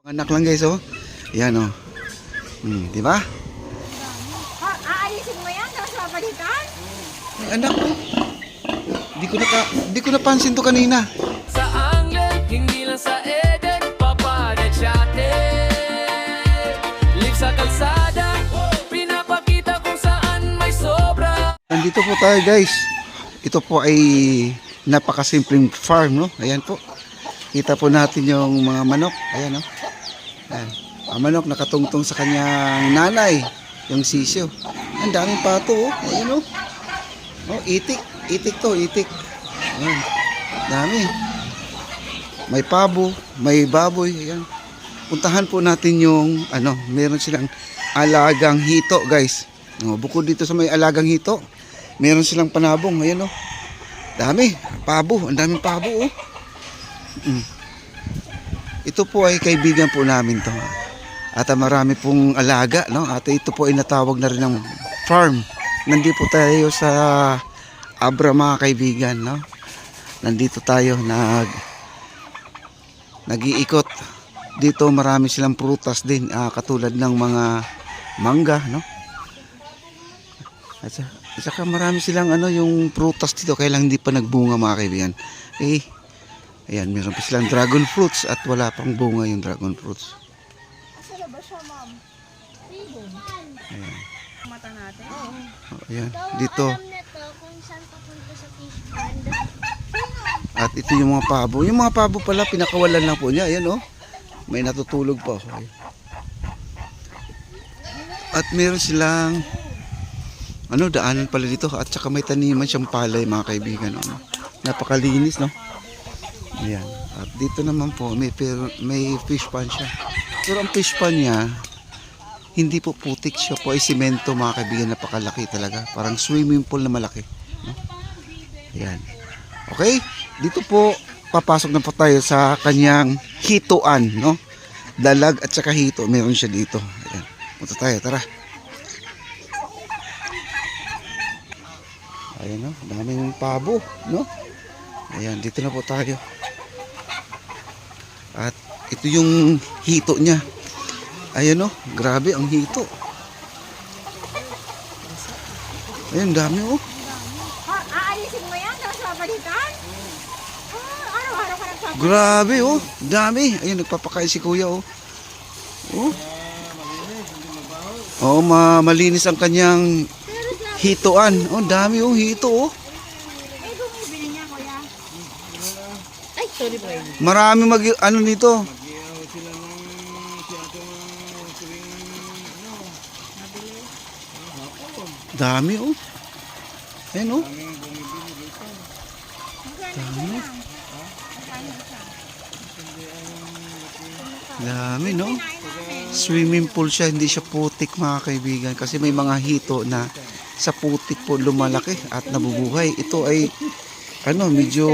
Anak lang guys, oh. Yan, oh. Di ba? Aalisin mo yan, tapos babalikan? Ay, anak, oh. Di ko napansin to kanina. Sa Anglen, hindi lang sa Eden, papadat siya live sa kalsada, pinapakita kung saan may sobra. Nandito po tayo guys. Ito po ay napakasimpleng farm, no? Ayan po. Kita po natin yung mga manok. Ayan, no? Ayan. Ang manok nakatungtong sa kanyang nanay, yung sisyo. Ang daming pato, oh. Ayan, oh. Oh, itik. Itik to, itik. Ayan. Dami. May pabo, may baboy. Ayan. Puntahan po natin yung, meron silang alagang hito, guys. Oh, bukod dito sa may alagang hito, meron silang panabong. Ayan, oh. Dami. Pabo. Ang daming pabo, oh. Ito po ay kaibigan po namin to. At marami pong alaga, no? At ito po ay natawag na rin ng farm. Nandito po tayo sa Abra, mga kaibigan, no? Nandito tayo nag-iikot. Dito marami silang prutas din, katulad ng mga mangga, no? At saka marami silang yung prutas dito, kaya lang hindi pa nagbunga, mga kaibigan. Ayan, meron pa silang dragon fruits at wala pang bunga yung dragon fruits. Saan ba siya, ma'am? Ribbon. Ayan. Mata natin? Oo. Oh, ayan. Dito. Alam na to kung saan papunta sa fish pond. At ito yung mga pabo. Yung mga pabo pala, pinakawalan lang po niya. Ayan, oh. May natutulog pa. Ayan. At meron silang daanan pala dito. At saka may taniman siyang palay, mga kaibigan. No? Napakalinis, no? Ayan. At dito naman po may fish pond siya. Pero ang fish pond niya hindi po putik, siya po ay simento, mga kaibigan. Napakalaki talaga. Parang swimming pool na malaki, no? Ayan. Okay? Dito po papasok na po tayo sa kanyang hitoan, no? Dalag at saka hito. Meron siya dito. Ayan. Punta tayo, tara. Ayan, no? Daming pabo, no? Ayan, dito na po tayo. At ito yung hito niya. Ayan, oh, grabe ang hito. Ayan, dami, oh. Aalisin mo yan, tapos babalikan? Araw-araw ka nagpapalikan? Grabe, oh. Dami. Ayan, nagpapakain si kuya, oh. Oh. Oh, malinis ang kanyang hitoan. Oh, dami, oh, hito, oh. Eh, bumibili niya, kuya. Ay, sorry boy. Marami nito. Dami, oh. Ayan, oh. Dami. Dami, no? Swimming pool siya, hindi siya putik, mga kaibigan. Kasi may mga hito na sa putik po lumalaki at nabubuhay. Ito ay, medyo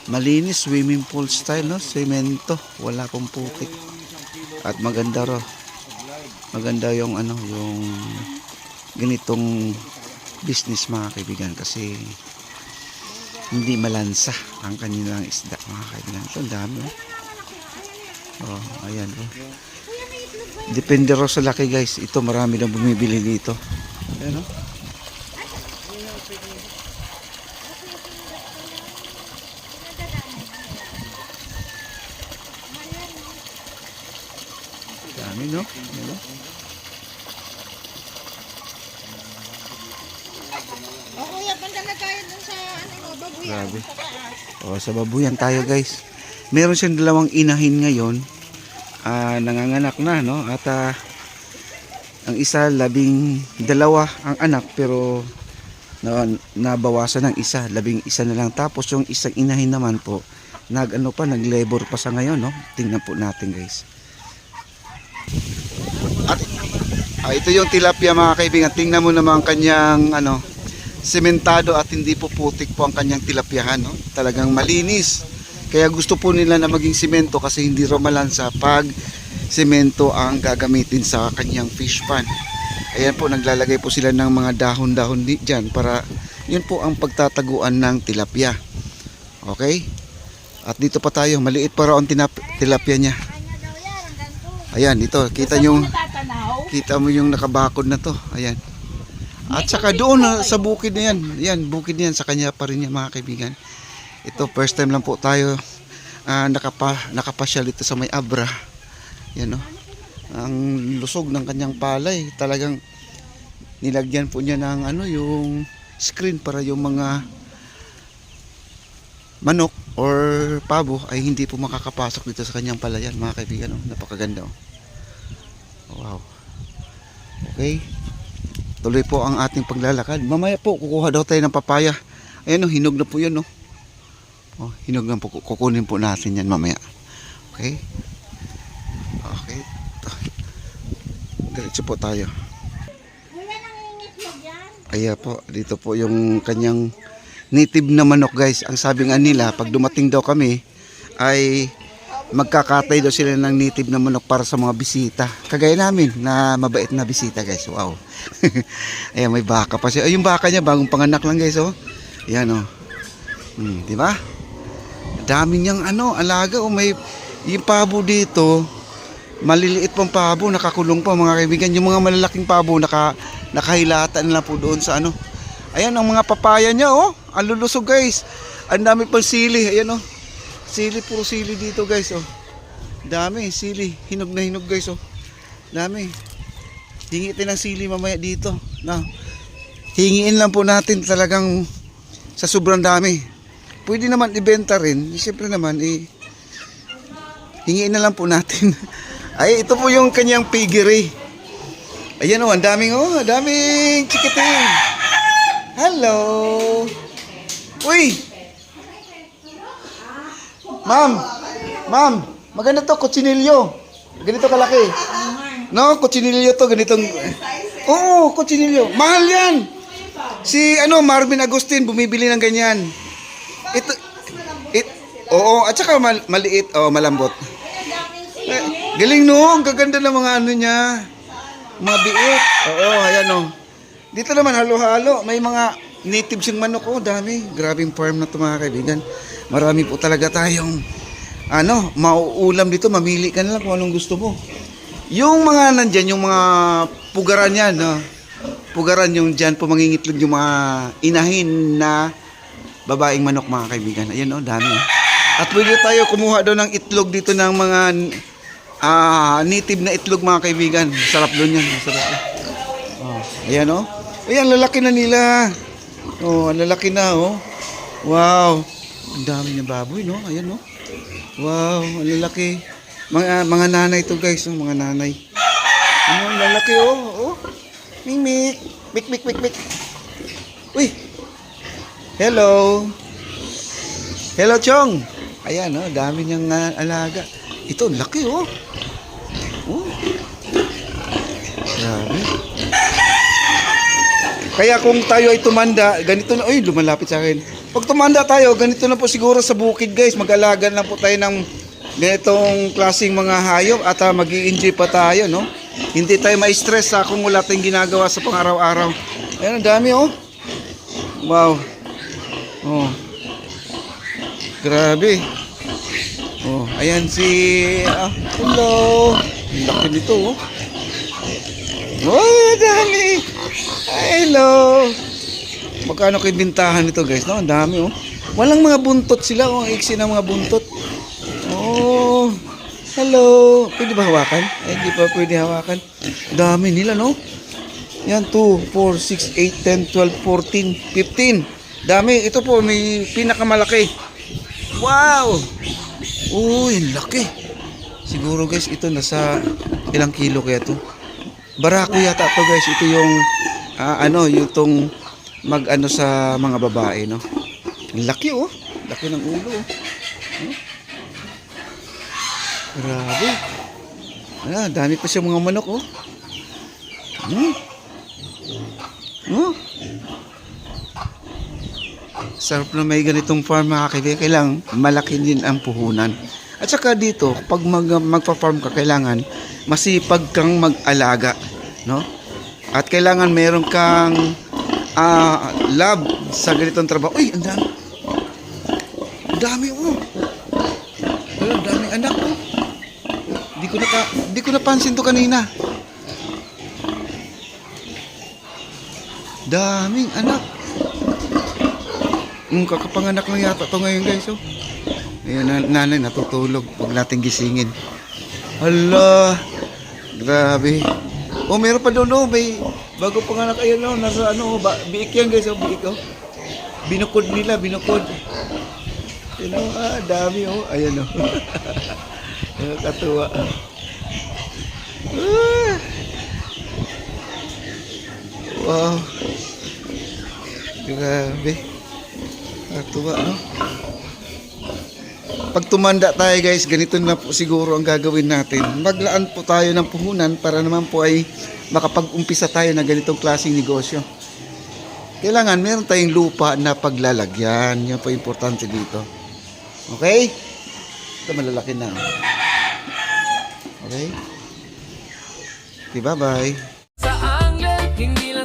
malinis, swimming pool style, no? Semento, wala pong putik. At maganda ro. Maganda yung yung ganitong business, mga kaibigan, kasi hindi malansa ang kanilang isda, mga kaibigan. Ito, ang dami, oh. Ayan, oh. Depende ro sa laki, guys. Ito, marami lang bumibili dito. Ayan, oh. Dami, no? Ayan, oh. O kuya, punta na tayo dun sa babuyan. Grabe. Sa taas. O, sa babuyan tayo, guys. Meron siyang dalawang inahin ngayon. Nanganganak na, no? At ang isa, 12 ang anak, pero nabawasan ng isa, 11 na lang. Tapos yung isang inahin naman po, nag-labor pa sa ngayon, no? Tingnan po natin, guys. At ito yung tilapia, mga kaibigan. Tingnan mo naman ang kanyang sementado at hindi po putik po ang kanyang tilapyahan, no? Talagang malinis. Kaya gusto po nila na maging semento kasi hindi raw malansa pag semento ang gagamitin sa kanyang fish pond. Ayan po, naglalagay po sila ng mga dahon-dahon dyan para yun po ang pagtataguan ng tilapia. Okay? At dito pa tayo, maliit pa raw ang tilapia niya. Ayan, ito, kita nyo, Natatanaw. kita mo yung nakabakod na to. Ayan. At saka doon sa bukid na yan. Yan, bukid na yan. Sa kanya pa rin yan mga kaibigan. Ito, first time lang po tayo nakapasyal dito sa may Abra. Yan o. Ang lusog ng kanyang palay. Talagang nilagyan po niya ng yung screen para yung mga manok or pabo ay hindi po makakapasok dito sa kanyang palayan mga kaibigan. Napakaganda o. Wow. Okay. Tuloy po ang ating paglalakad. Mamaya po kukuha daw tayo ng papaya. Ayan hinog na po yun hinog na po. Kukunin po natin yan mamaya. Okay. Okay. Diretso po tayo. Kuya, nangingitlog yan. Kaya po, dito po yung kanyang native na manok guys. Ang sabi nga nila, pag dumating daw kami ay magkakatay daw sila ng native na manok para sa mga bisita. Kagaya namin na mabait na bisita guys. Wow. Ayan, may baka pa siya. Ay, yung baka niya bagong panganak lang guys. Ayan di ba? Dami niyang alaga. May yung pabo dito. Maliliit pang pabo, nakakulong pa mga kaibigan. Yung mga malalaking pabo nakahilatan na po doon sa Ayan ang mga papaya niya Ang lulusog guys. Ang dami pang sili. Ayan Sili, puro sili dito guys Dami, sili. Hinog na hinog guys Dami. Hingi tayo ng sili mamaya dito. Hingiin lang po natin talagang sa sobrang dami. Pwede naman ibenta rin. Siyempre naman hingiin na lang po natin. Ay, ito po yung kanyang piggery. Ayan ang daming chikiting. Hello. Uy. Ma'am, maganda to, kutsinilyo. Ganito kalaki. No, kutsinilyo to, ganitong. Oo, kutsinilyo. Mahal yan. Si Marvin Agustin bumibili ng ganyan. Oo, at saka maliit, malambot. Galing no, ang gaganda ng mga niya. Mga biik. Oo, ayan Dito naman halo-halo, may mga native siyang manok dami. Grabing farm na to mga kaibigan. Marami po talaga tayong mauulam dito, mamili ka na lang kung anong gusto mo. Yung mga nandyan, yung mga pugaran yan, pugaran yung dyan po mangingitlog yung mga inahin na babaeng manok mga kaibigan. Ayan dami At pwede tayo kumuha doon ng itlog dito ng mga native na itlog mga kaibigan. Sarap doon yan, sarap. Ayan ayan, lalaki na nila. Ang lalaki na Wow. Ang dami ng baboy ayan Wow, ang lalaki. Mga nanay to guys, mga nanay. Ang lalaki Mimik. Mik. Uy. Hello. Hello, Chong. Ayan dami niyang alaga. Ito, laki Grabe. Kaya kung tayo ay tumanda, ganito na, lumalapit sa akin. Pag tumanda tayo, ganito na po siguro sa bukid guys. Mag-alaga na po tayo ng ganitong klaseng mga hayop at mag-i-enjoy pa tayo, Hindi tayo ma-stress kung wala tayong ginagawa sa pang-araw-araw. Ayan, ang dami Wow. Grabe. Ayan hello. Ang laki nito dami. Hello. Magkano kayo bintahan nito guys ang dami Walang mga buntot sila ang iksi ng mga buntot. Hello. Pwede ba hawakan? Hindi pa pwede hawakan. Dami nila Yan 2, 4, 6, 8, 10, 12, 14, 15. Dami. Ito po may pinakamalaki. Wow. Uy, laki. Siguro guys ito nasa ilang kilo kaya to. Barako yata to guys. Ito yung yung tong sa mga babae Laki laki ng ulo Grabe. Dami pa siya mga manok Sarap na may ganitong farm mga kaibigan. Kailangan malaki din ang puhunan. At saka dito, pag magpa-farm ka, kailangan masipag kang mag-alaga, At kailangan meron kang love sa ganitong trabaho. Uy, ang dami. Ang dami Ang daming anak Di ko napansin to kanina. Daming anak. Kakapanganak lang yata to ngayon, guys. Oh. Ayan, nanay natutulog. Huwag natin gisingin. Hala. Grabe. Oh, meron pa doon, oh. May bago panganak. Ayan, oh. Nasa ano, biik yan, guys. Oh, biik, oh. Binukod nila, binukod. Ayan, oh. Dami, oh. Ayan, oh. Nakakatuwa. Wow. Grabe. Nakakatuwa, no? Pag tumanda tayo, guys, ganito na po siguro ang gagawin natin. Maglaan po tayo ng puhunan para naman po ay makapag-umpisa tayo ng ganitong klaseng negosyo. Kailangan meron tayong lupa na paglalagyan. Yan po importante dito. Okay? Ito malalaki na. Okay? Okay, bye-bye. Sa angle, hindi